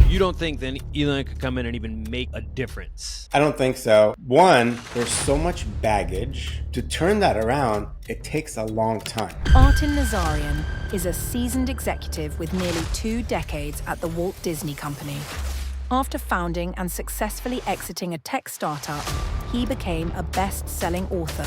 You don't think then Elon could come in and even make a difference? I don't think so. One, there's so much baggage. To turn that around, it takes a long time. Artin is a seasoned executive with nearly 2 decades at the Walt Disney Company. After founding and successfully exiting a tech startup, he became a best-selling author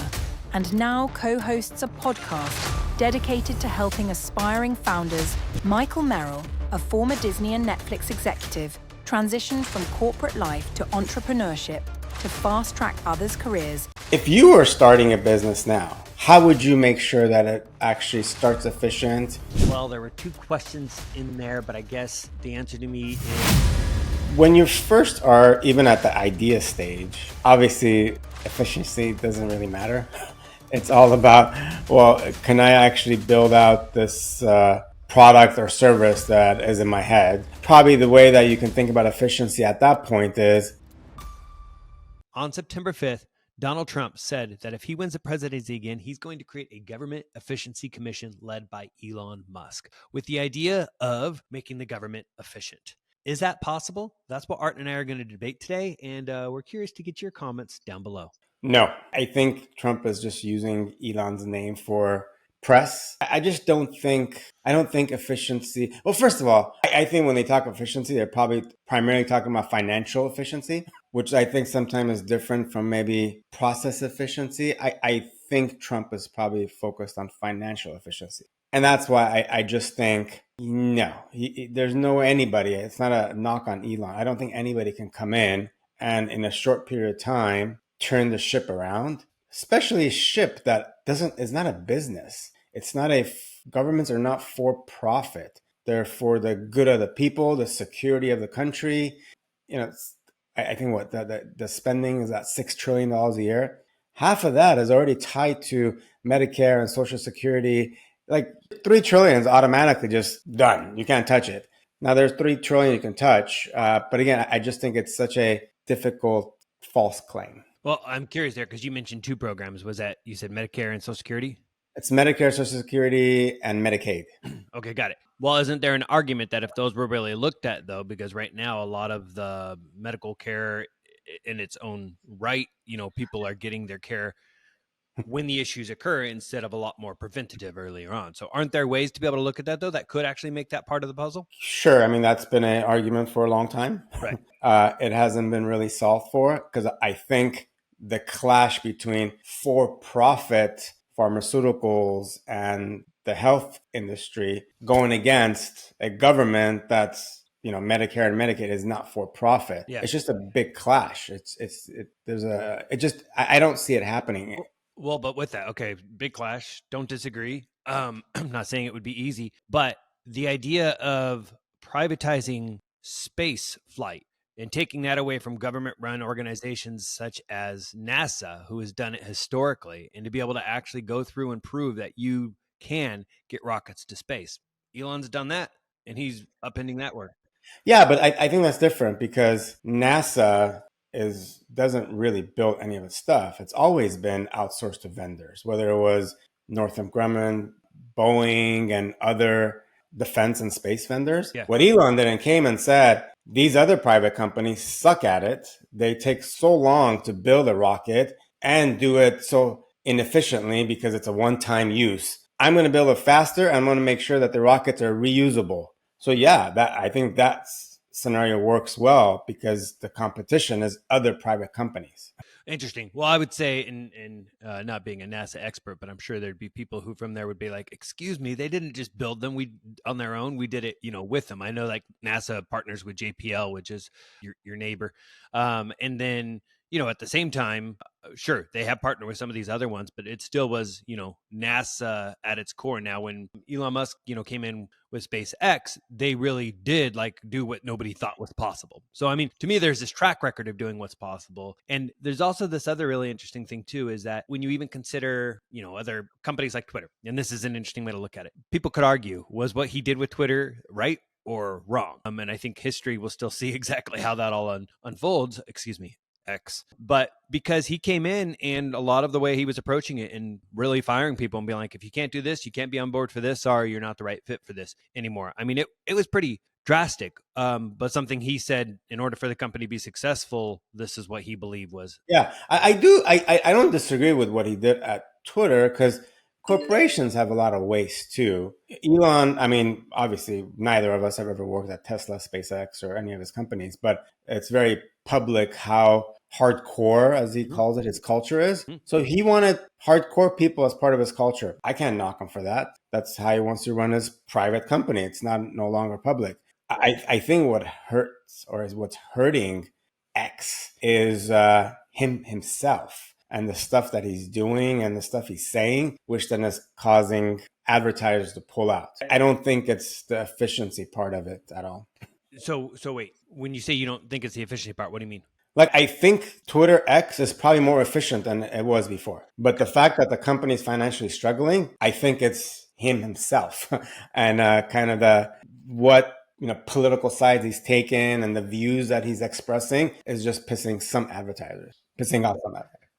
and now co-hosts a podcast dedicated to helping aspiring founders. Michael Merrill, a former Disney and Netflix executive, transitioned from corporate life to entrepreneurship to fast-track others' careers. If you were starting a business now, how would you make sure that it actually starts efficient? Well, there were 2 questions in there, but I guess the answer to me is... When you first are even at the idea stage, obviously efficiency doesn't really matter. It's all about, well, can I actually build out this product or service that is in my head? Probably the way that you can think about efficiency at that point is... On September 5th, Donald Trump said that if he wins the presidency again, he's going to create a government efficiency commission led by Elon Musk with the idea of making the government efficient. Is that possible? That's what Artin and I are going to debate today, and we're curious to get your comments down below. No, I think Trump is just using Elon's name for press. I don't think efficiency. Well, first of all, I think when they talk efficiency, they're probably primarily talking about financial efficiency, which I think sometimes is different from maybe process efficiency. I think Trump is probably focused on financial efficiency. And that's why I just think, no, there's no anybody. It's not a knock on Elon. I don't think anybody can come in a short period of time, turn the ship around, especially a ship that is not a business. It's not governments are not for profit. They're for the good of the people, the security of the country. I think what the spending is at $6 trillion a year. Half of that is already tied to Medicare and Social Security. Like $3 trillion is automatically just done. You can't touch it. Now there's $3 trillion you can touch. But again, I just think it's such a difficult false claim. Well, I'm curious there because you mentioned 2 programs. Was that, you said Medicare and Social Security? It's Medicare, Social Security, and Medicaid. Okay, got it. Well, isn't there an argument that if those were really looked at, though, because right now a lot of the medical care in its own right, people are getting their care when the issues occur instead of a lot more preventative earlier on. So aren't there ways to be able to look at that, though, that could actually make that part of the puzzle? Sure. I mean, that's been an argument for a long time. Right. It hasn't been really solved for because I think the clash between for-profit pharmaceuticals and the health industry going against a government that's, Medicare and Medicaid is not for profit. Yeah. It's just a big clash. I don't see it happening. Well, but with that, okay, big clash. Don't disagree. I'm not saying it would be easy, but the idea of privatizing space flight and taking that away from government-run organizations such as NASA, who has done it historically, and to be able to actually go through and prove that you can get rockets to space. Elon's done that, and he's upending that work. Yeah, but I think that's different because NASA doesn't really build any of its stuff. It's always been outsourced to vendors, whether it was Northrop Grumman, Boeing, and other defense and space vendors. Yeah. What Elon did and came and said, these other private companies suck at it. They take so long to build a rocket and do it so inefficiently because it's a one-time use. I'm going to build it faster. I'm going to make sure that the rockets are reusable. So yeah, I think that scenario works well because the competition is other private companies. Interesting. Well, I would say, in not being a NASA expert, but I'm sure there'd be people who from there would be like, excuse me, they didn't just build them on their own. We did it, with them. I know like NASA partners with JPL, which is your neighbor. And then, at the same time, sure, they have partnered with some of these other ones, but it still was, NASA at its core. Now, when Elon Musk, came in with SpaceX, they really did do what nobody thought was possible. So, I mean, to me, there's this track record of doing what's possible. And there's also this other really interesting thing, too, is that when you even consider, other companies like Twitter, and this is an interesting way to look at it, people could argue, was what he did with Twitter right or wrong? And I think history will still see exactly how that all unfolds. X. But because he came in and a lot of the way he was approaching it and really firing people and being like, if you can't do this, you can't be on board for this. Sorry, you're not the right fit for this anymore. I mean, it was pretty drastic. But something he said, in order for the company to be successful, this is what he believed was. Yeah, I do. I don't disagree with what he did at Twitter, because corporations have a lot of waste too. Elon, I mean, obviously, neither of us have ever worked at Tesla, SpaceX, or any of his companies, but it's very public how hardcore, as he calls it, his culture is. So he wanted hardcore people as part of his culture. I can't knock him for that. That's how he wants to run his private company. It's not no longer public. I think what hurts, or is what's hurting X, is him himself and the stuff that he's doing and the stuff he's saying, which then is causing advertisers to pull out. I don't think it's the efficiency part of it at all. So wait, when you say you don't think it's the efficiency part, what do you mean? Like, I think Twitter X is probably more efficient than it was before. But the fact that the company is financially struggling, I think it's him himself and kind of what political sides he's taken and the views that he's expressing is just pissing off some advertisers.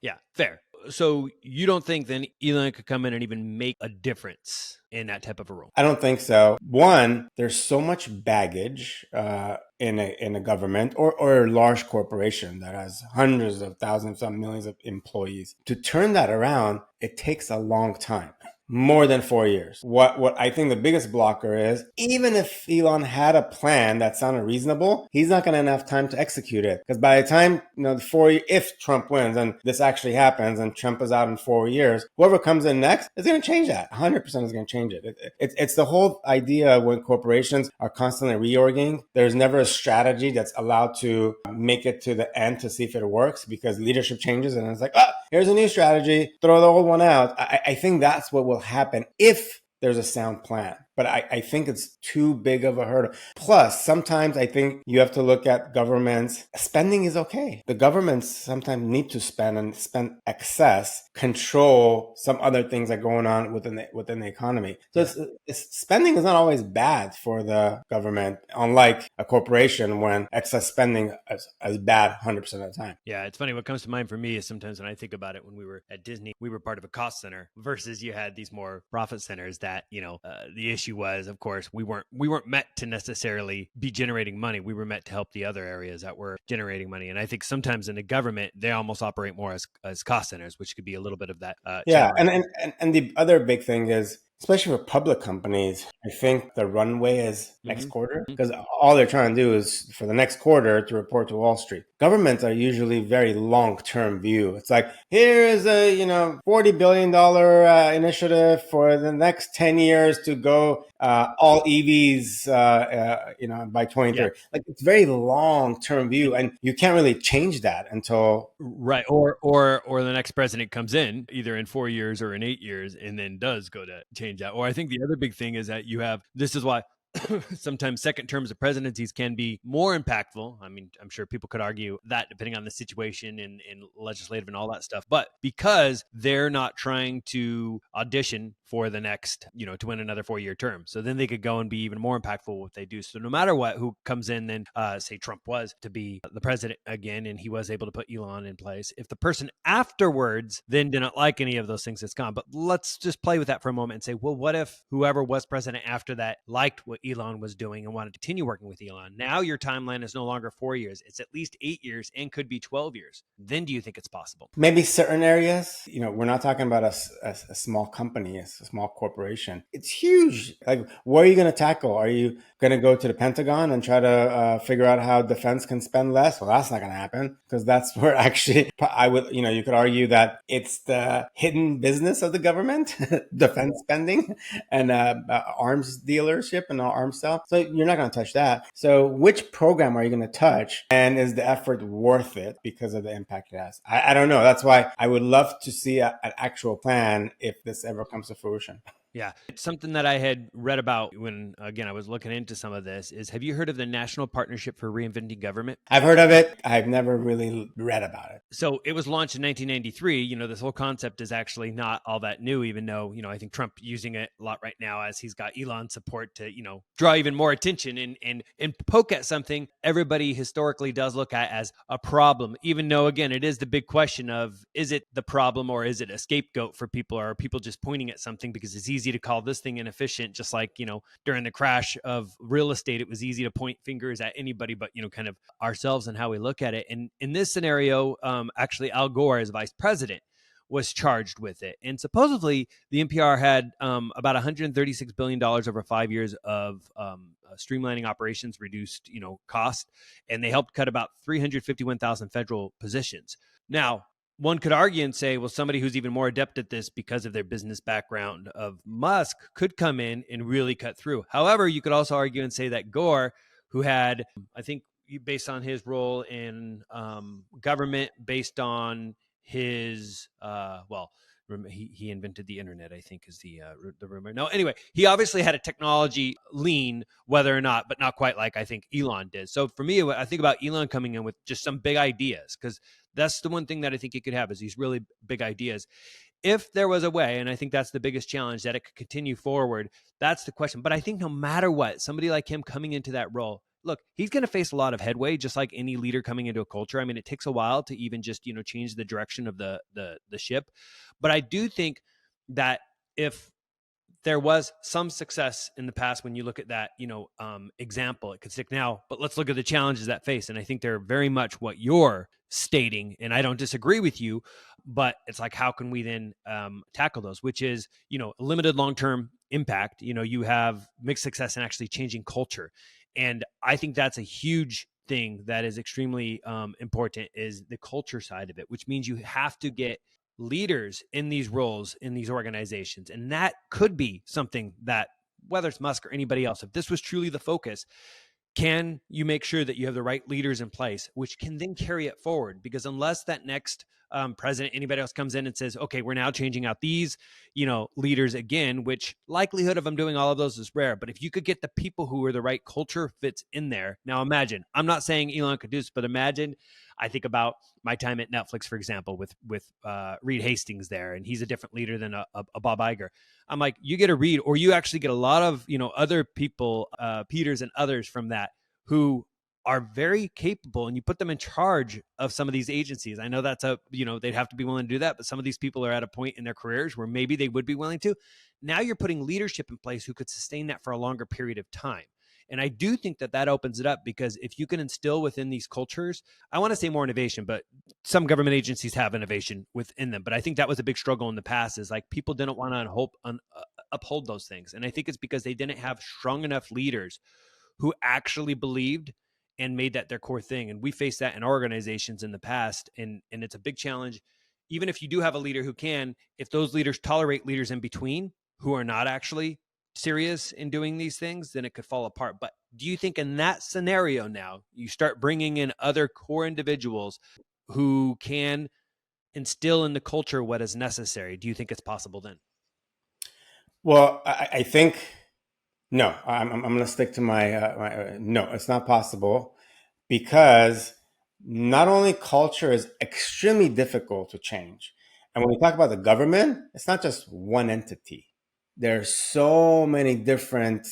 Yeah, fair. So you don't think then Elon could come in and even make a difference in that type of a role? I don't think so. One, there's so much baggage in a government or a large corporation that has hundreds of thousands, some millions of employees. To turn that around, it takes a long time. More than 4 years. What I think the biggest blocker is, even if Elon had a plan that sounded reasonable, he's not going to have time to execute it. Because by the time, if Trump wins and this actually happens and Trump is out in 4 years, whoever comes in next is going to change that. 100% is going to change it. It's the whole idea when corporations are constantly reorging. There's never a strategy that's allowed to make it to the end to see if it works, because leadership changes and it's like, here's a new strategy, throw the old one out. I think that's what will happen if there's a sound plan. But I think it's too big of a hurdle. Plus, sometimes I think you have to look at governments. Spending is okay. The governments sometimes need to spend and spend excess, control some other things that are going on within the economy. So spending is not always bad for the government, unlike a corporation when excess spending is bad 100% of the time. Yeah, it's funny. What comes to mind for me is sometimes when I think about it, when we were at Disney, we were part of a cost center versus you had these more profit centers that, the issue was, of course, we weren't meant to necessarily be generating money. We were meant to help the other areas that were generating money. And I think sometimes in the government, they almost operate more as cost centers, which could be a little bit of that. And the other big thing is, especially for public companies, I think the runway is next quarter, because all they're trying to do is for the next quarter to report to Wall Street. Governments are usually very long-term view. It's like, here is a $40 billion initiative for the next 10 years to go all EVs by 2030. Yeah. Like, it's very long-term view, and you can't really change that until right or the next president comes in either in 4 years or in 8 years and then does go to change that. Or I think the other big thing is that this is why sometimes second terms of presidencies can be more impactful. I mean, I'm sure people could argue that depending on the situation and legislative and all that stuff, but because they're not trying to audition for the next, to win another 4-year term. So then they could go and be even more impactful with what they do. So no matter who comes in, then say Trump was to be the president again, and he was able to put Elon in place. If the person afterwards then didn't like any of those things, it's gone. But let's just play with that for a moment and say, well, what if whoever was president after that liked what Elon was doing and wanted to continue working with Elon? Now your timeline is no longer 4 years. It's at least 8 years and could be 12 years. Then do you think it's possible? Maybe certain areas. We're not talking about a small company, a small corporation. It's huge. Like, what are you going to tackle? Are you going to go to the Pentagon and try to figure out how defense can spend less? Well, that's not going to happen, because that's where actually you could argue that it's the hidden business of the government, defense spending and arms dealership and arms sale. So you're not going to touch that. So which program are you going to touch? And is the effort worth it because of the impact it has? I don't know. That's why I would love to see an actual plan if this ever comes to fruition. Yeah. Something that I had read about when, again, I was looking into some of this is, have you heard of the National Partnership for Reinventing Government? I've heard of it. I've never really read about it. So it was launched in 1993. This whole concept is actually not all that new, even though, I think Trump using it a lot right now as he's got Elon's support to, draw even more attention and poke at something everybody historically does look at as a problem, even though, again, it is the big question of, is it the problem or is it a scapegoat for people, or are people just pointing at something because it's easy easy to call this thing inefficient, just like, during the crash of real estate, it was easy to point fingers at anybody but, kind of ourselves and how we look at it. And in this scenario, actually, Al Gore, as vice president, was charged with it. And supposedly the NPR had about $136 billion over 5 years of streamlining operations, reduced, cost, and they helped cut about 351,000 federal positions. Now, one could argue and say, well, somebody who's even more adept at this because of their business background of Musk could come in and really cut through. However, you could also argue and say that Gore, who had, I think, based on his role in government, based on his, he invented the internet, I think, is the rumor. No, anyway, he obviously had a technology lean, whether or not, but not quite like I think Elon did. So for me, I think about Elon coming in with just some big ideas, because that's the one thing that I think he could have, is these really big ideas. If there was a way, and I think that's the biggest challenge, that it could continue forward, that's the question. But I think no matter what, somebody like him coming into that role, look, he's going to face a lot of headway, just like any leader coming into a culture. I mean, it takes a while to even just, change the direction of the ship. But I do think that if there was some success in the past, when you look at that, example, it could stick now. But let's look at the challenges that face. And I think they're very much what you're stating. And I don't disagree with you, but it's like, how can we then tackle those, which is, limited long-term impact. You have mixed success in actually changing culture. And I think that's a huge thing that is extremely important, is the culture side of it, which means you have to get leaders in these roles in these organizations. And that could be something that, whether it's Musk or anybody else, if this was truly the focus, can you make sure that you have the right leaders in place, which can then carry it forward? Because unless that next president, anybody else comes in and says, okay, we're now changing out these, leaders again, which likelihood of them doing all of those is rare. But if you could get the people who are the right culture fits in there. Now imagine, I'm not saying Elon could do this, but imagine, I think about my time at Netflix, for example, with Reed Hastings there, and he's a different leader than a Bob Iger. I'm like, you get a Reed, or you actually get a lot of, other people, Peters and others from that, who are very capable, and you put them in charge of some of these agencies. I know that's they'd have to be willing to do that, but some of these people are at a point in their careers where maybe they would be willing to. Now you're putting leadership in place who could sustain that for a longer period of time. And I do think that opens it up, because if you can instill within these cultures, I want to say more innovation, but some government agencies have innovation within them. But I think that was a big struggle in the past, is like people didn't want to uphold those things. And I think it's because they didn't have strong enough leaders who actually believed and made that their core thing. And we faced that in our organizations in the past. And it's a big challenge. Even if you do have a leader who can, if those leaders tolerate leaders in between who are not actually serious in doing these things, then it could fall apart. But do you think in that scenario now, you start bringing in other core individuals who can instill in the culture what is necessary? Do you think it's possible then? Well, I think, no, I'm going to stick to my no, it's not possible, because not only culture is extremely difficult to change. And when we talk about the government, it's not just one entity. There's so many different,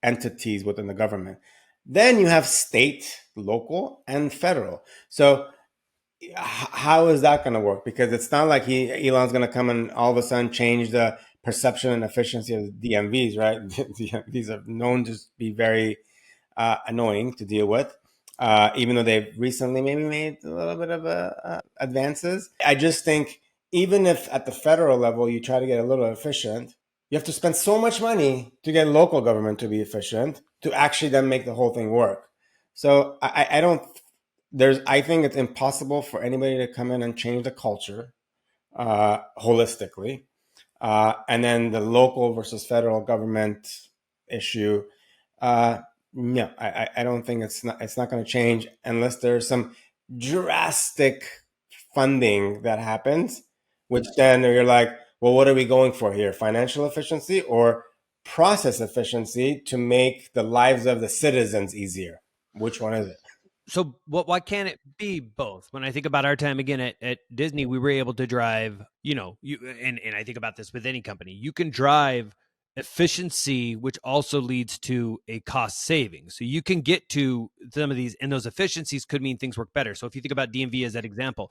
entities within the government. Then you have state, local, and federal. So how is that going to work? Because it's not like Elon's going to come and all of a sudden change the perception and efficiency of the DMVs, right? DMVs are known to be very annoying to deal with, even though they've recently maybe made a little bit of advances. I just think, even if at the federal level you try to get a little efficient, you have to spend so much money to get local government to be efficient to actually then make the whole thing work. So I think it's impossible for anybody to come in and change the culture holistically. And then the local versus federal government issue, no, I don't think it's not going to change unless there's some drastic funding that happens, which then you're like, well, what are we going for here? Financial efficiency or process efficiency to make the lives of the citizens easier? Which one is it? So why can't it be both? When I think about our time again at Disney, we were able to drive, and I think about this with any company, you can drive efficiency, which also leads to a cost saving. So you can get to some of these, and those efficiencies could mean things work better. So if you think about DMV as that example,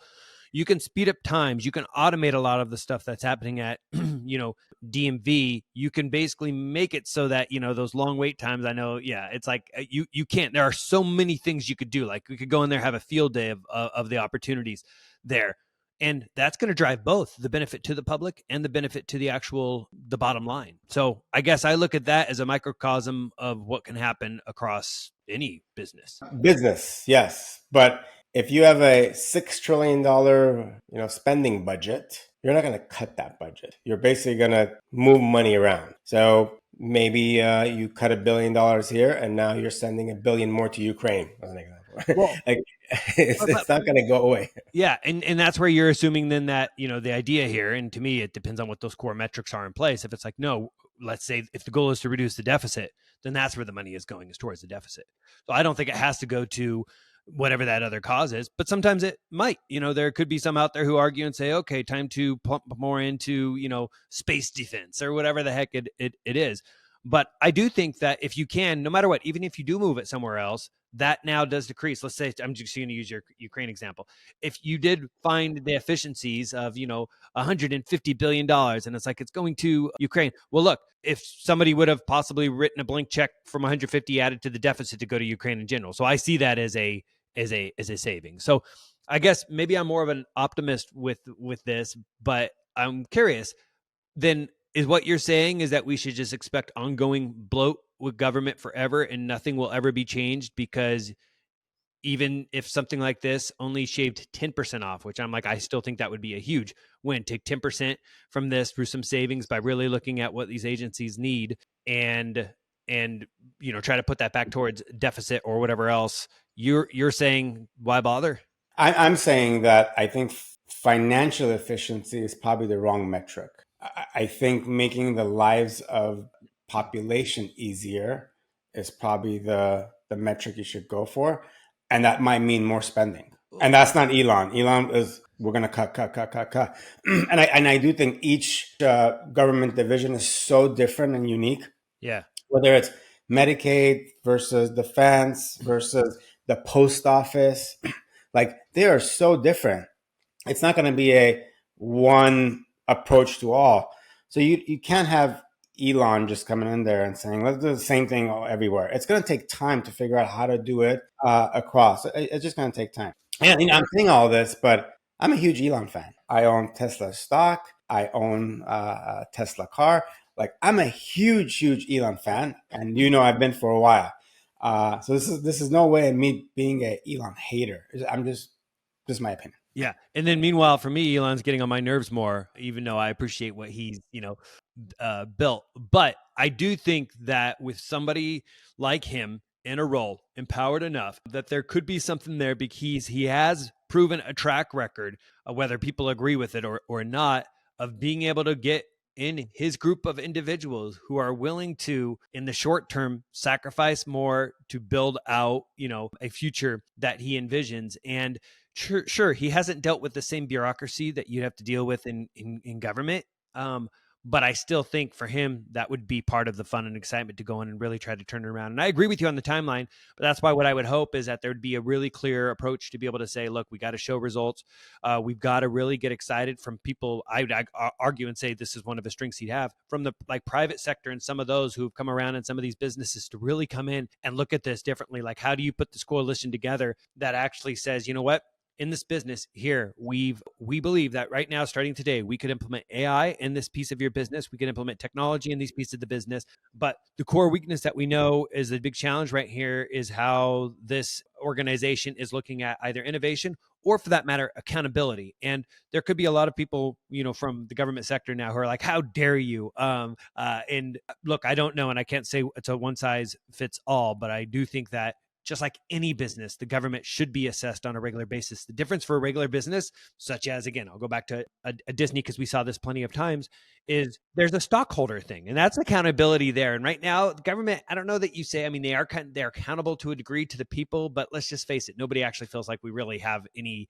you can speed up times, you can automate a lot of the stuff that's happening at DMV. You can basically make it so that those long wait times. I know, yeah, it's like you can't. There are so many things you could do. Like we could go in there, have a field day of the opportunities there. And that's going to drive both the benefit to the public and the benefit to the bottom line. So I guess I look at that as a microcosm of what can happen across any business. Business, yes. But if you have a $6 trillion, spending budget, you're not going to cut that budget. You're basically going to move money around. So maybe you cut $1 billion here, and now you're sending $1 billion more to Ukraine, as an example. Well, it's not going to go away. Yeah, and that's where you're assuming then that the idea here, and to me it depends on what those core metrics are in place. If it's like, no, let's say if the goal is to reduce the deficit, then that's where the money is going, is towards the deficit. So I don't think it has to go to whatever that other cause is, but sometimes it might. There could be some out there who argue and say, okay, time to pump more into space defense or whatever the heck it is. But I do think that if you can, no matter what, even if you do move it somewhere else, that now does decrease. Let's say, I'm just going to use your Ukraine example. If you did find the efficiencies of, $150 billion, and it's like, it's going to Ukraine. Well, look, if somebody would have possibly written a blank check from 150 added to the deficit to go to Ukraine in general. So I see that as a saving. So I guess maybe I'm more of an optimist with this, but I'm curious, then is what you're saying is that we should just expect ongoing bloat with government forever and nothing will ever be changed? Because even if something like this only shaved 10% off, which I'm like, I still think that would be a huge win. Take 10% from this through some savings by really looking at what these agencies need and try to put that back towards deficit or whatever else. You're saying, why bother? I'm saying that I think financial efficiency is probably the wrong metric. I think making the lives of population easier is probably the metric you should go for. And that might mean more spending. And that's not Elon. Elon is, we're going to cut. And I do think each government division is so different and unique. Yeah. Whether it's Medicaid versus defense versus the post office, like they are so different. It's not going to be a one approach to all. So you can't have Elon just coming in there and saying, let's do the same thing everywhere. It's going to take time to figure out how to do it across. It's just going to take time. And I'm saying all this, but I'm a huge Elon fan. I own Tesla stock. I own a Tesla car. Like I'm a huge Elon fan, and I've been for a while. So this is no way of me being a Elon hater. I'm just my opinion. Yeah. And then meanwhile, for me, Elon's getting on my nerves more, even though I appreciate what he's, built. But I do think that with somebody like him in a role, empowered enough, that there could be something there because he has proven a track record, whether people agree with it or not, of being able to get in his group of individuals who are willing to, in the short term, sacrifice more to build out, a future that he envisions. And sure, he hasn't dealt with the same bureaucracy that you'd have to deal with in government. But I still think for him, that would be part of the fun and excitement to go in and really try to turn it around. And I agree with you on the timeline, but that's why what I would hope is that there would be a really clear approach to be able to say, look, we got to show results. We've got to really get excited from people. I would argue and say this is one of the strengths he'd have from the private sector and some of those who've come around and some of these businesses to really come in and look at this differently. Like, how do you put this coalition together that actually says, you know what? In this business here, we believe that right now, starting today, we could implement AI in this piece of your business. We could implement technology in these pieces of the business. But the core weakness that we know is the big challenge right here is how this organization is looking at either innovation or, for that matter, accountability. And there could be a lot of people, from the government sector now who are like, how dare you? And look, I don't know. And I can't say it's a one size fits all, but I do think that just like any business, the government should be assessed on a regular basis. The difference for a regular business, such as, again, I'll go back to a Disney because we saw this plenty of times, is there's a stockholder thing, and that's accountability there. And right now, the government, I don't know that you say, they're accountable to a degree to the people, but let's just face it, nobody actually feels like we really have any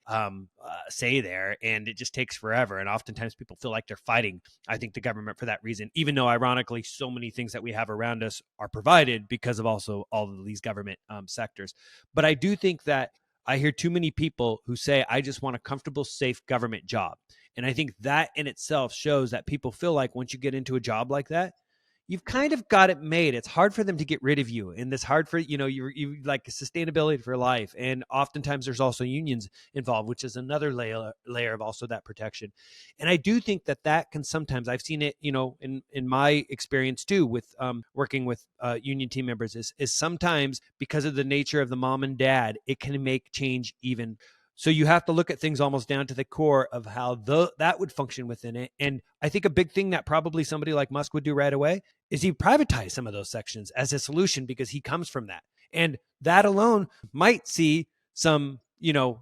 say there, and it just takes forever. And oftentimes people feel like they're fighting, I think, the government for that reason, even though ironically, so many things that we have around us are provided because of also all of these government sectors. But I do think that I hear too many people who say, I just want a comfortable, safe government job. And I think that in itself shows that people feel like once you get into a job like that, you've kind of got it made. It's hard for them to get rid of you, and it's hard for you like sustainability for life. And oftentimes there's also unions involved, which is another layer of also that protection. And I do think that can sometimes, I've seen it, in my experience too, with working with union team members, is sometimes because of the nature of the mom and dad, it can make change even. So you have to look at things almost down to the core of how that would function within it. And I think a big thing that probably somebody like Musk would do right away is he privatize some of those sections as a solution, because he comes from that. And that alone might see some,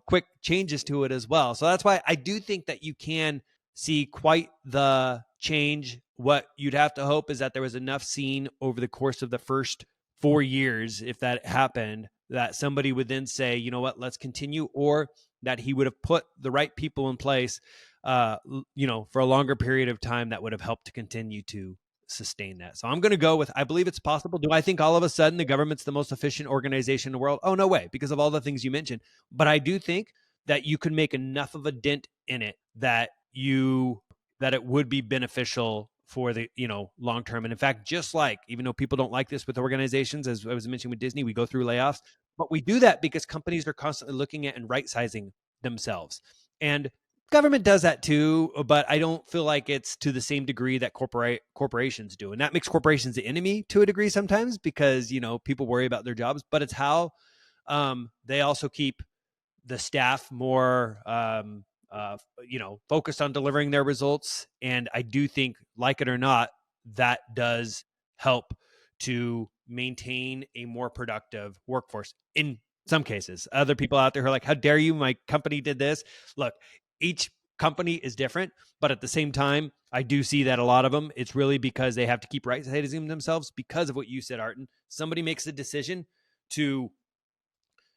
quick changes to it as well. So that's why I do think that you can see quite the change. What you'd have to hope is that there was enough seen over the course of the first 4 years, if that happened, that somebody would then say, you know what, let's continue, or that he would have put the right people in place, for a longer period of time that would have helped to continue to sustain that. So I'm going to go with, I believe it's possible. Do I think all of a sudden the government's the most efficient organization in the world? Oh, no way, because of all the things you mentioned. But I do think that you can make enough of a dent in it that it would be beneficial for the long term. And in fact, just like, even though people don't like this with organizations, as I was mentioning with Disney, we go through layoffs, but we do that because companies are constantly looking at and right sizing themselves. And government does that too, but I don't feel like it's to the same degree that corporations do. And that makes corporations the enemy to a degree sometimes, because people worry about their jobs, but it's how they also keep the staff more focused on delivering their results. And I do think, like it or not, that does help to maintain a more productive workforce in some cases. Other people out there who are like, how dare you, my company did this. Look, each company is different, but at the same time, I do see that a lot of them, it's really because they have to keep right-sizing themselves because of what you said, Artin. Somebody makes a decision to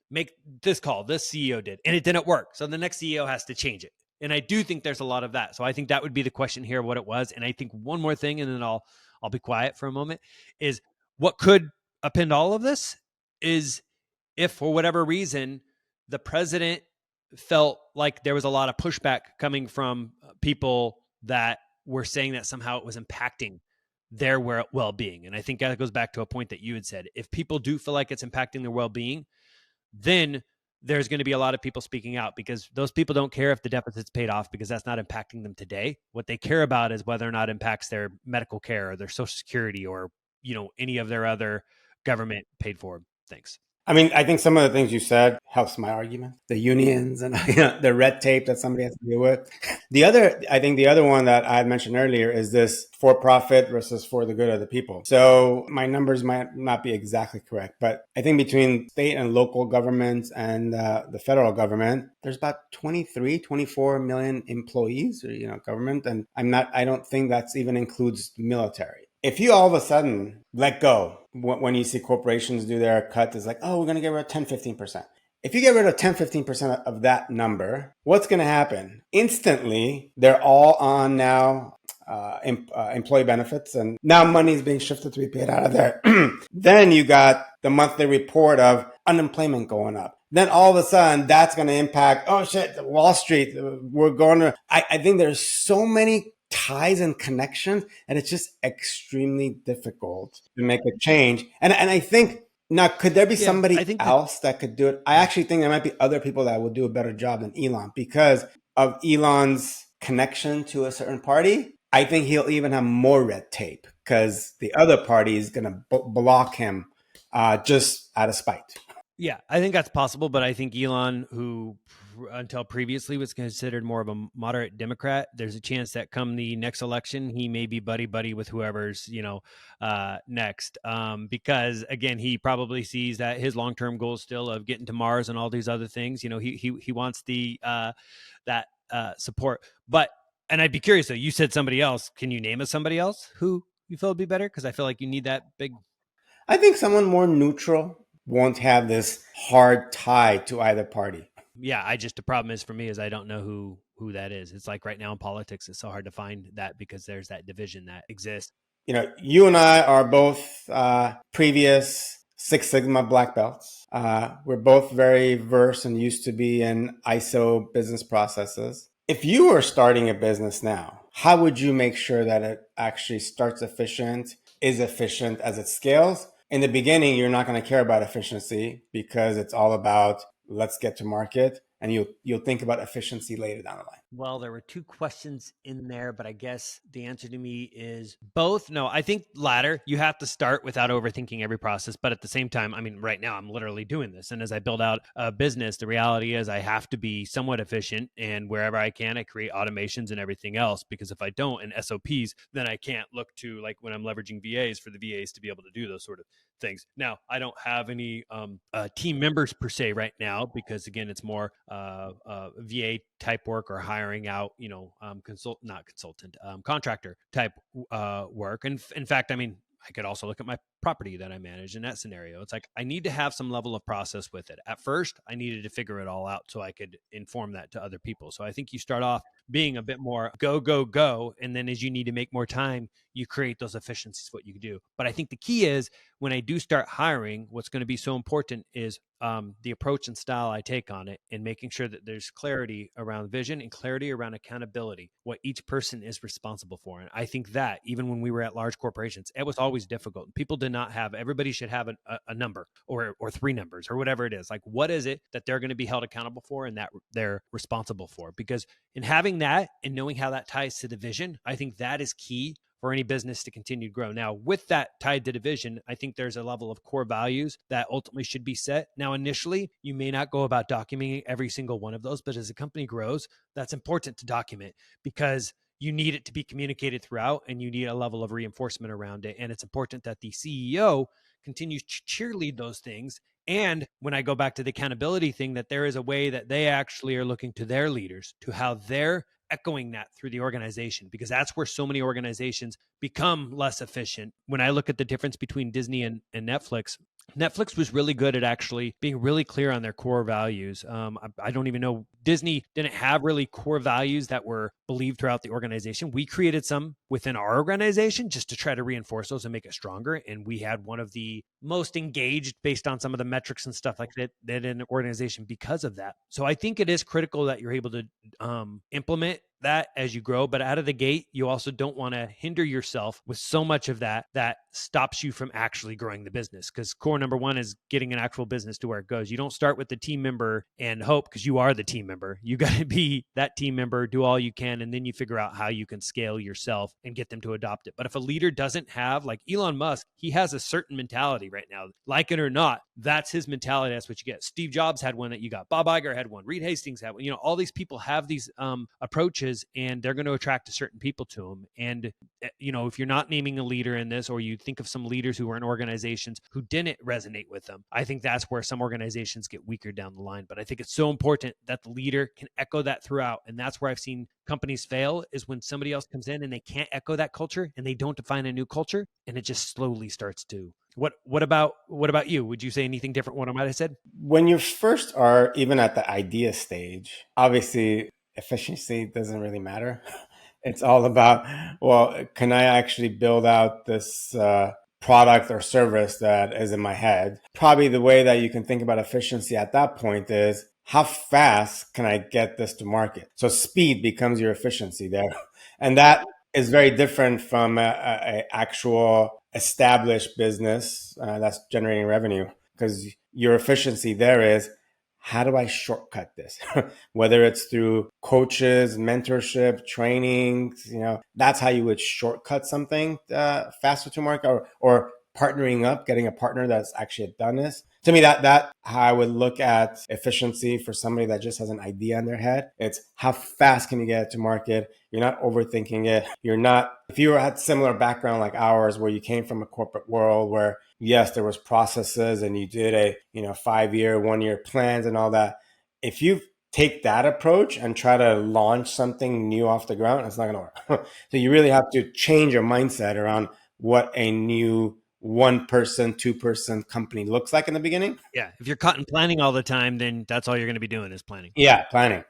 make this call, this CEO did, and it didn't work. So the next CEO has to change it. And I do think there's a lot of that. So I think that would be the question here, what it was. And I think one more thing, and then I'll be quiet for a moment, is what could append all of this is if, for whatever reason, the president felt like there was a lot of pushback coming from people that were saying that somehow it was impacting their well-being. And I think that goes back to a point that you had said. If people do feel like it's impacting their well-being, then there's going to be a lot of people speaking out, because those people don't care if the deficit's paid off, because that's not impacting them today. What they care about is whether or not it impacts their medical care or their Social Security or, any of their other government paid for things. I mean, I think some of the things you said helps my argument. The unions and the red tape that somebody has to deal with. I think the other one that I had mentioned earlier is this for profit versus for the good of the people. So my numbers might not be exactly correct, but I think between state and local governments and the federal government, there's about 24 million employees, government. And I don't think that's even includes military. If you all of a sudden let go, when you see corporations do their cut, it's like, oh, we're going to get rid of 10, 15%. If you get rid of 10, 15% of that number, what's going to happen? Instantly, they're all on now employee benefits, and now money is being shifted to be paid out of there. Then you got the monthly report of unemployment going up. Then all of a sudden, that's going to impact, oh shit, Wall Street, we're going to, I think there's so many ties and connections, and it's just extremely difficult to make a change. And I think, now, could there be somebody else that could do it? I actually think there might be other people that will do a better job than Elon, because of Elon's connection to a certain party. I think he'll even have more red tape, because the other party is going to block him just out of spite. Yeah, I think that's possible, but I think Elon, who until previously was considered more of a moderate Democrat, there's a chance that come the next election, he may be buddy with whoever's, next. Because again, he probably sees that his long-term goal is still of getting to Mars and all these other things. He wants the that support. But, and I'd be curious though, you said somebody else. Can you name us somebody else who you feel would be better? Because I feel like you need that big. I think someone more neutral won't have this hard tie to either party. Yeah, the problem is for me is I don't know who that is. It's like right now in politics, it's so hard to find that because there's that division that exists. You and I are both previous Six Sigma black belts. We're both very versed and used to be in ISO business processes. If you were starting a business now, how would you make sure that it actually starts efficient, is efficient as it scales? In the beginning, you're not going to care about efficiency because it's all about let's get to market, and you'll think about efficiency later down the line. Well, there were two questions in there, but I guess the answer to me is both. No, I think latter. You have to start without overthinking every process. But at the same time, I mean, right now I'm literally doing this. And as I build out a business, the reality is I have to be somewhat efficient. And wherever I can, I create automations and everything else. Because if I don't, and SOPs, then I can't look to like when I'm leveraging VAs for the VAs to be able to do those sort of things. Now, I don't have any team members per se right now, because again, it's more VA type work or hiring out, contractor type work. And in fact, I mean, I could also look at my property that I manage in that scenario. It's like I need to have some level of process with it. At first, I needed to figure it all out so I could inform that to other people. So I think you start off being a bit more go, go, go. And then as you need to make more time, you create those efficiencies, what you can do. But I think the key is when I do start hiring, what's going to be so important is the approach and style I take on it, and making sure that there's clarity around vision and clarity around accountability, what each person is responsible for. And I think that even when we were at large corporations, it was always difficult. People did not have, everybody should have a number or three numbers or whatever it is. Like, what is it that they're going to be held accountable for and that they're responsible for? Because in having that and knowing how that ties to the vision, I think that is key for any business to continue to grow. Now, with that tied to division, I think there's a level of core values that ultimately should be set. Now, initially, you may not go about documenting every single one of those, but as a company grows, that's important to document because you need it to be communicated throughout and you need a level of reinforcement around it. And it's important that the CEO continues to cheerlead those things. And when I go back to the accountability thing, that there is a way that they actually are looking to their leaders, to how they're echoing that through the organization, because that's where so many organizations become less efficient. When I look at the difference between Disney and Netflix, Netflix was really good at actually being really clear on their core values. I don't even know, Disney didn't have really core values that were believed throughout the organization. We created some within our organization just to try to reinforce those and make it stronger. And we had one of the most engaged based on some of the metrics and stuff like that in an organization because of that. So I think it is critical that you're able to implement that as you grow, but out of the gate, you also don't want to hinder yourself with so much of that stops you from actually growing the business. Because core number one is getting an actual business to where it goes. You don't start with the team member and hope, because you are the team member. You got to be that team member, do all you can, and then you figure out how you can scale yourself and get them to adopt it. But if a leader doesn't have, like Elon Musk, he has a certain mentality right now, like it or not, that's his mentality. That's what you get. Steve Jobs had one that you got. Bob Iger had one. Reed Hastings had one. All these people have these approaches, and they're going to attract a certain people to them. And, if you're not naming a leader in this, or you think of some leaders who were in organizations who didn't resonate with them, I think that's where some organizations get weaker down the line. But I think it's so important that the leader can echo that throughout. And that's where I've seen companies fail, is when somebody else comes in and they can't echo that culture and they don't define a new culture, and it just slowly starts to. What about you? Would you say anything different from what I might have said? When you first are even at the idea stage, obviously efficiency doesn't really matter. It's all about, well, can I actually build out this product or service that is in my head? Probably the way that you can think about efficiency at that point is, how fast can I get this to market? So speed becomes your efficiency there. And that is very different from a actual established business that's generating revenue, because your efficiency there is, how do I shortcut this? Whether it's through coaches, mentorship, trainings, that's how you would shortcut something faster to market, or partnering up, getting a partner that's actually done this. To me, that how I would look at efficiency for somebody that just has an idea in their head. It's how fast can you get it to market? You're not overthinking it. If you had similar background like ours, where you came from a corporate world where, yes, there was processes and you did a 5-year, 1-year plans and all that. If you take that approach and try to launch something new off the ground, it's not going to work. So you really have to change your mindset around what a new 1-person, 2-person company looks like in the beginning. Yeah. If you're caught in planning all the time, then that's all you're going to be doing is planning. Yeah, planning.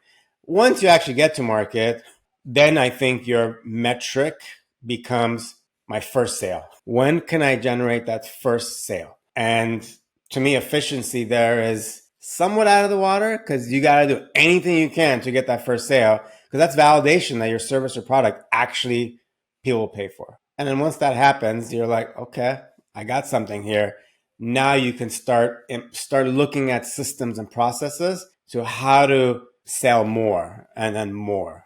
Once you actually get to market, then I think your metric becomes my first sale. When can I generate that first sale? And to me, efficiency there is somewhat out of the water because you got to do anything you can to get that first sale because that's validation that your service or product actually people will pay for. And then once that happens, you're like, okay, I got something here. Now you can start looking at systems and processes to how to sell more and then more.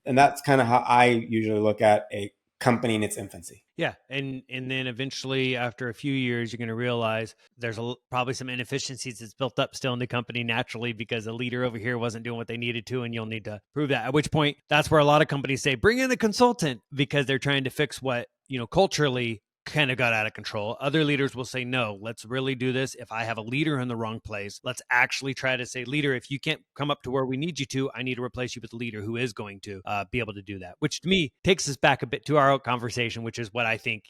And that's kind of how I usually look at a company in its infancy. Yeah, and then eventually, after a few years, you're going to realize there's probably some inefficiencies that's built up still in the company naturally because a leader over here wasn't doing what they needed to, and you'll need to prove that. At which point, that's where a lot of companies say, bring in a consultant because they're trying to fix what, culturally kind of got out of control. Other leaders will say, no, let's really do this. If I have a leader in the wrong place, let's actually try to say, leader, if you can't come up to where we need you to, I need to replace you with a leader who is going to be able to do that, which to me takes us back a bit to our conversation, which is what I think,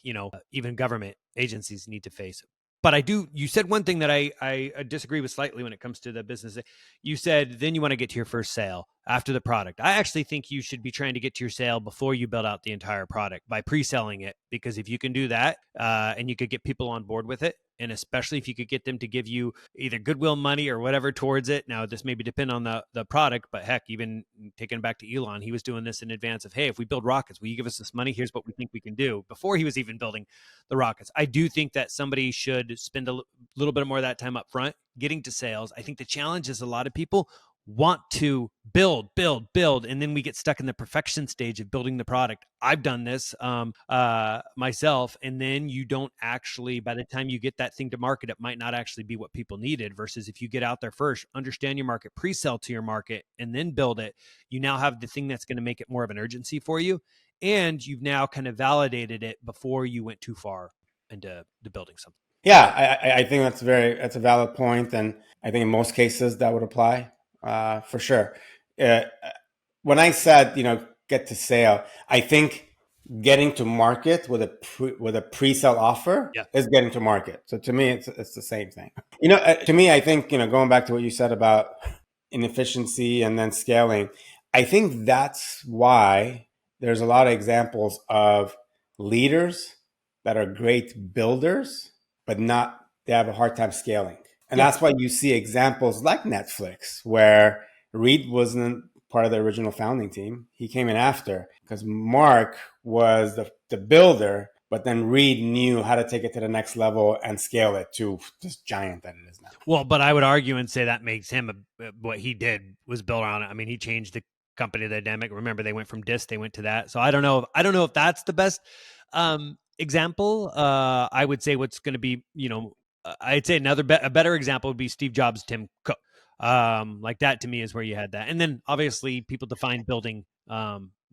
even government agencies need to face. But you said one thing that I disagree with slightly when it comes to the business. You said, then you want to get to your first sale after the product. I actually think you should be trying to get to your sale before you build out the entire product by pre-selling it. Because if you can do that and you could get people on board with it, and especially if you could get them to give you either goodwill money or whatever towards it. Now, this maybe depend on the product, but heck, even taking it back to Elon, he was doing this in advance of, hey, if we build rockets, will you give us this money? Here's what we think we can do before he was even building the rockets. I do think that somebody should spend a little bit more of that time up front getting to sales. I think the challenge is a lot of people want to build, and then we get stuck in the perfection stage of building the product. I've done this myself, and then you don't actually, by the time you get that thing to market, it might not actually be what people needed, versus if you get out there first, understand your market, pre-sell to your market, and then build it, you now have the thing that's going to make it more of an urgency for you, and you've now kind of validated it before you went too far into building something. Yeah, I think that's a valid point, and I think in most cases that would apply. For sure. When I said, get to sale, I think getting to market with a pre-sale offer is getting to market. So to me, it's the same thing. To me, I think, going back to what you said about inefficiency and then scaling, I think that's why there's a lot of examples of leaders that are great builders, but they have a hard time scaling. And that's why you see examples like Netflix, where Reed wasn't part of the original founding team. He came in after because Mark was the builder, but then Reed knew how to take it to the next level and scale it to this giant that it is now. Well, but I would argue and say that makes him, what he did was built on it. I mean, he changed the company dynamic. Remember, they went from this, they went to that. So I don't know if that's the best example. I would say what's going to be, I'd say a better example would be Steve Jobs, Tim Cook. Like that to me is where you had that. And then obviously people define building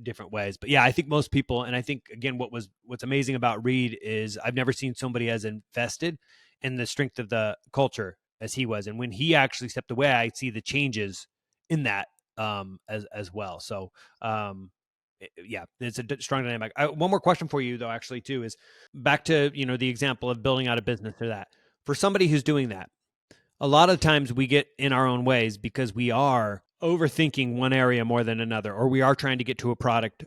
different ways. But yeah, I think most people, and I think again, what's amazing about Reed is I've never seen somebody as invested in the strength of the culture as he was. And when he actually stepped away, I see the changes in that as well. So yeah, it's a strong dynamic. One more question for you though, actually too, is back to, the example of building out a business or that. For somebody who's doing that, a lot of times we get in our own ways because we are overthinking one area more than another, or we are trying to get to a product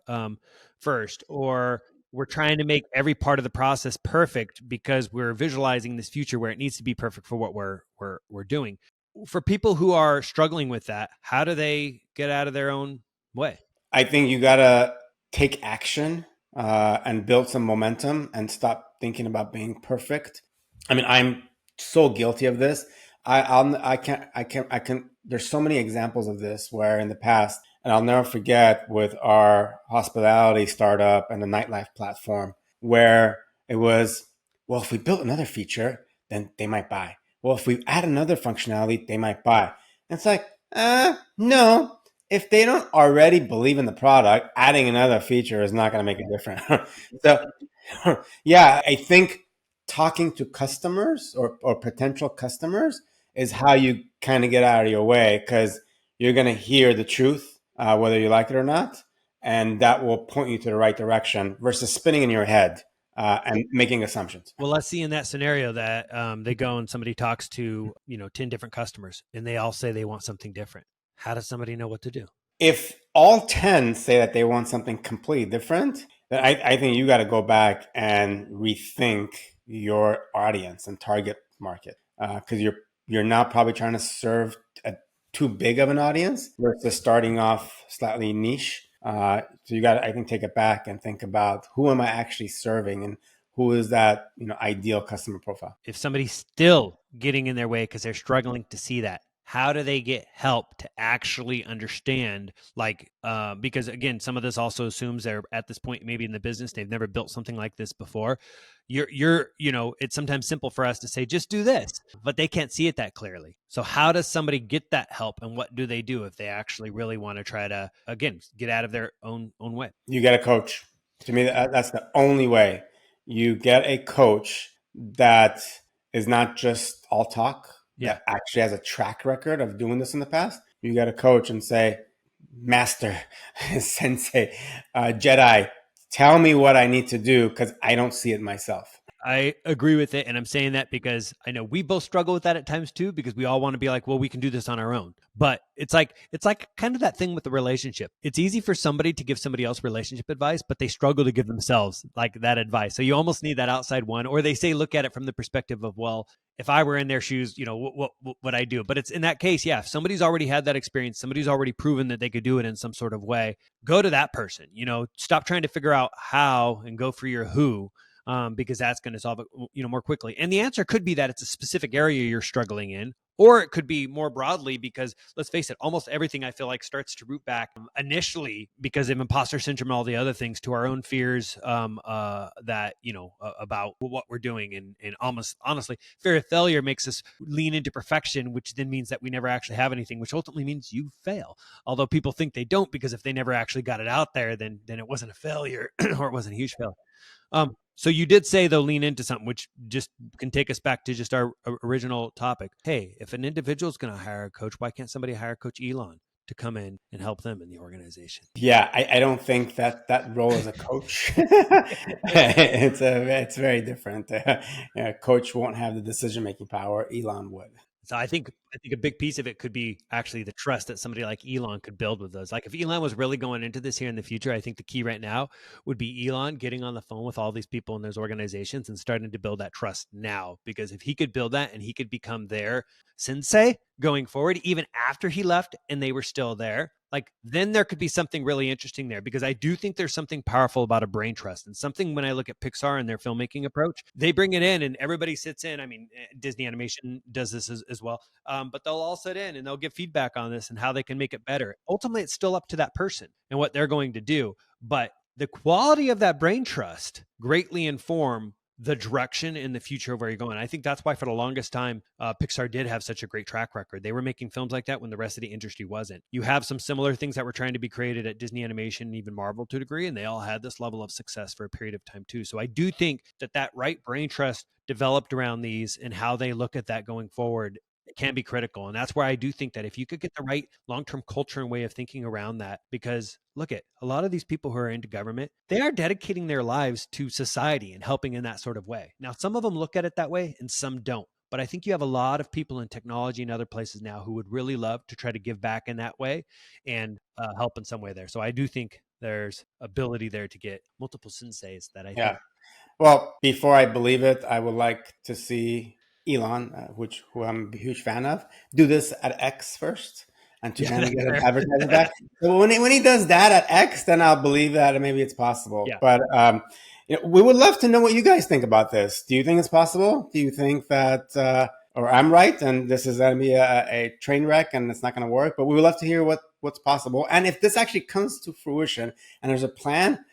first, or we're trying to make every part of the process perfect because we're visualizing this future where it needs to be perfect for what we're doing. For people who are struggling with that, how do they get out of their own way? I think you gotta take action and build some momentum and stop thinking about being perfect. I mean, I'm so guilty of this. I can't. There's so many examples of this where in the past, and I'll never forget with our hospitality startup and the nightlife platform, where it was, well, if we built another feature, then they might buy. Well, if we add another functionality, they might buy. And it's like, no. If they don't already believe in the product, adding another feature is not going to make a difference. So, yeah, I think talking to customers or potential customers is how you kind of get out of your way, because you're going to hear the truth, whether you like it or not. And that will point you to the right direction versus spinning in your head and making assumptions. Well, let's see in that scenario that they go and somebody talks to, 10 different customers and they all say they want something different. How does somebody know what to do? If all 10 say that they want something completely different, then I think you got to go back and rethink your audience and target market, because you're now probably trying to serve a too big of an audience versus starting off slightly niche. So you got to, I think, take it back and think about who am I actually serving and who is that, ideal customer profile. If somebody's still getting in their way because they're struggling to see that, how do they get help to actually understand? Because again, some of this also assumes they're at this point maybe in the business, they've never built something like this before. It's sometimes simple for us to say, just do this, but they can't see it that clearly. So how does somebody get that help, and what do they do if they actually really want to try to, again, get out of their own way? You get a coach. To me, that's the only way. You get a coach that is not just all talk, that actually has a track record of doing this in the past. You get a coach and say, Master, Sensei, Jedi, tell me what I need to do because I don't see it myself. I agree with it. And I'm saying that because I know we both struggle with that at times too, because we all want to be like, well, we can do this on our own. But it's like kind of that thing with the relationship. It's easy for somebody to give somebody else relationship advice, but they struggle to give themselves like that advice. So you almost need that outside one, or they say, look at it from the perspective of, well, if I were in their shoes, what would I do? But it's in that case, if somebody's already had that experience, somebody's already proven that they could do it in some sort of way, go to that person, stop trying to figure out how and go for your who. Because that's going to solve it, more quickly. And the answer could be that it's a specific area you're struggling in, or it could be more broadly because, let's face it, almost everything I feel like starts to root back initially because of imposter syndrome and all the other things to our own fears that, about what we're doing. And almost honestly, fear of failure makes us lean into perfection, which then means that we never actually have anything, which ultimately means you fail. Although people think they don't, because if they never actually got it out there, then it wasn't a failure or it wasn't a huge failure. So you did say, though, lean into something, which just can take us back to just our original topic. Hey, if an individual is going to hire a coach, why can't somebody hire Coach Elon to come in and help them in the organization? Yeah, I don't think that role as a coach, it's very different. Coach won't have the decision-making power. Elon would. So I think a big piece of it could be actually the trust that somebody like Elon could build with those. Like if Elon was really going into this here in the future, I think the key right now would be Elon getting on the phone with all these people in those organizations and starting to build that trust now. Because if he could build that and he could become their sensei going forward, even after he left and they were still there, like then there could be something really interesting there, because I do think there's something powerful about a brain trust, and something when I look at Pixar and their filmmaking approach, they bring it in and everybody sits in. I mean, Disney Animation does this as well, but they'll all sit in and they'll give feedback on this and how they can make it better. Ultimately, it's still up to that person and what they're going to do, but the quality of that brain trust greatly inform the direction in the future of where you're going. I think that's why for the longest time, Pixar did have such a great track record. They were making films like that when the rest of the industry wasn't. You have some similar things that were trying to be created at Disney Animation and even Marvel to a degree, and they all had this level of success for a period of time too. So I do think that right brain trust developed around these and how they look at that going forward, it can be critical. And that's where I do think that if you could get the right long-term culture and way of thinking around that, because look at a lot of these people who are into government, they are dedicating their lives to society and helping in that sort of way. Now, some of them look at it that way and some don't. But I think you have a lot of people in technology and other places now who would really love to try to give back in that way and help in some way there. So I do think there's ability there to get multiple senseis that I think. Well, before I believe it, I would like to see Elon, who I'm a huge fan of, do this at X first, and to then get an advertisement back. So when he does that at X, then I'll believe that maybe it's possible. Yeah. But we would love to know what you guys think about this. Do you think it's possible? Do you think that, or I'm right, and this is going to be a train wreck and it's not going to work? But we would love to hear what's possible, and if this actually comes to fruition and there's a plan.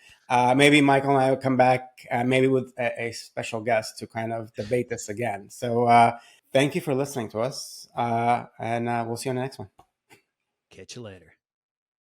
Maybe Michael and I will come back, maybe with a special guest to kind of debate this again. So thank you for listening to us, and we'll see you on the next one. Catch you later.